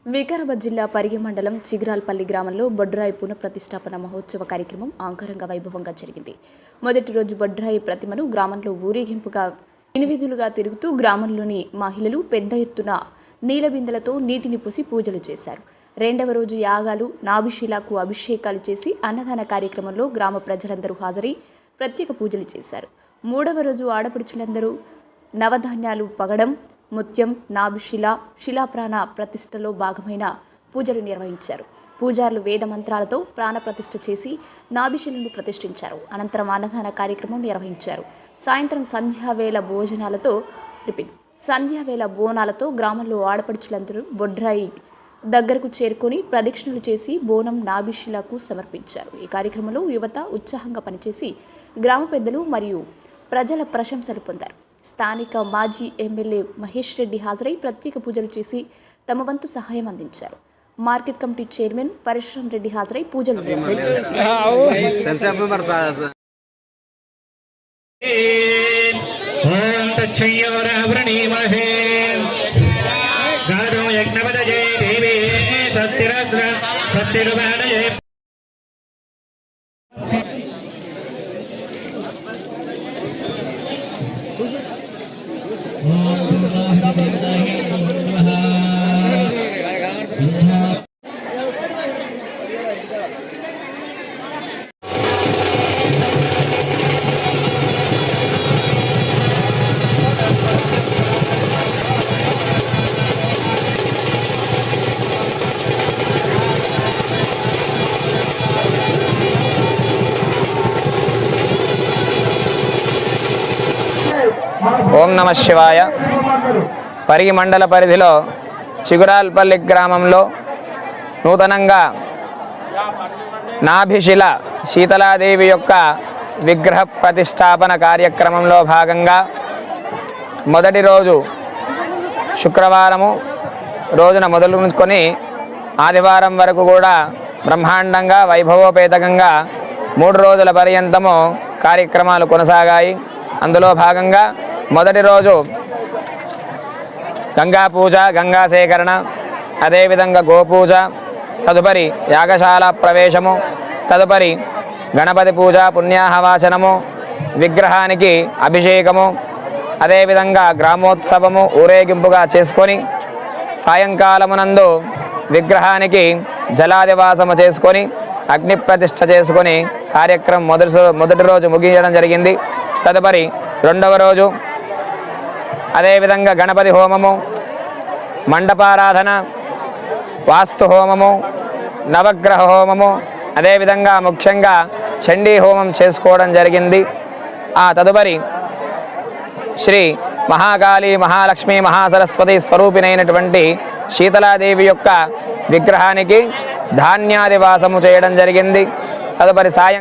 వికారాబాద్ జిల్లా పరిగి మండలం చిగురాల్పల్లి గ్రామంలో బొడ్రాయి పునఃప్రతిష్ఠాపన మహోత్సవ కార్యక్రమం అంగరంగ వైభవంగా జరిగింది. మొదటి రోజు బొడ్రాయి ప్రతిమను గ్రామంలో ఊరేగింపుగా ఎనిమిదిలుగా తిరుగుతూ గ్రామంలోని మహిళలు పెద్ద ఎత్తున నీలబిందెలతో నీటిని పోసి పూజలు చేశారు. రెండవ రోజు యాగాలు, నాభిశిలకు అభిషేకాలు చేసి అన్నదాన కార్యక్రమంలో గ్రామ ప్రజలందరూ హాజరై ప్రత్యేక పూజలు చేశారు. మూడవ రోజు ఆడపడుచులందరూ నవధాన్యాలు పగడం, ముత్యం, నాభిశిల, శిలాప్రాణ ప్రతిష్టలో భాగమైన పూజలు నిర్వహించారు. పూజారులు వేద మంత్రాలతో ప్రాణ ప్రతిష్ఠ చేసి నాభిశిలను ప్రతిష్ఠించారు. అనంతరం అన్నదాన కార్యక్రమం నిర్వహించారు. సాయంత్రం సంధ్యావేళ బోనాలతో గ్రామంలో ఆడపడుచులందరూ బొడ్రాయి దగ్గరకు చేరుకొని ప్రదక్షిణలు చేసి బోనం నాభిశిలకు సమర్పించారు. ఈ కార్యక్రమంలో యువత ఉత్సాహంగా పనిచేసి గ్రామ పెద్దలు మరియు ప్రజల ప్రశంసలు పొందారు. స్థానిక మాజీ ఎమ్మెల్యే మహేష్ రెడ్డి హాజరై ప్రత్యేక పూజలు చేసి తమ వంతు సహాయం అందించారు. Market committee chairman Parashuram Reddy హాజరై పూజలు నిర్వహించారు. ఓం నమ శివాయ. పరిగి మండల పరిధిలో చిగురాల్పల్లి గ్రామంలో నూతనంగా నాభిశిల శీతలాదేవి యొక్క విగ్రహ ప్రతిష్టాపన కార్యక్రమంలో భాగంగా మొదటి రోజు శుక్రవారము రోజున మొదలుకొని ఆదివారం వరకు కూడా బ్రహ్మాండంగా వైభవోపేతకంగా 3 రోజుల పర్యంతము కార్యక్రమాలు కొనసాగాయి. అందులో భాగంగా మొదటి రోజు గంగా పూజ, గంగా సేకరణ, అదేవిధంగా గోపూజ, తదుపరి యాగశాల ప్రవేశము, తదుపరి గణపతి పూజ, పుణ్యాహవాచనము, విగ్రహానికి అభిషేకము, అదేవిధంగా గ్రామోత్సవము ఊరేగింపుగా చేసుకొని సాయంకాలమునందు విగ్రహానికి జలాదివాసము చేసుకొని అగ్ని ప్రతిష్ఠ చేసుకొని కార్యక్రమం మొదటి రోజు ముగించడం జరిగింది. తదుపరి రెండవ రోజు అదేవిధంగా గణపతి హోమము, మండపారాధన, వాస్తు హోమము, నవగ్రహ హోమము, అదేవిధంగా ముఖ్యంగా చండీ హోమం చేసుకోవడం జరిగింది. ఆ తదుపరి శ్రీ మహాకాళి, మహాలక్ష్మి, మహాసరస్వతి స్వరూపిణైనటువంటి శీతలాదేవి యొక్క విగ్రహానికి ధాన్యాదివాసము చేయడం జరిగింది. తదుపరి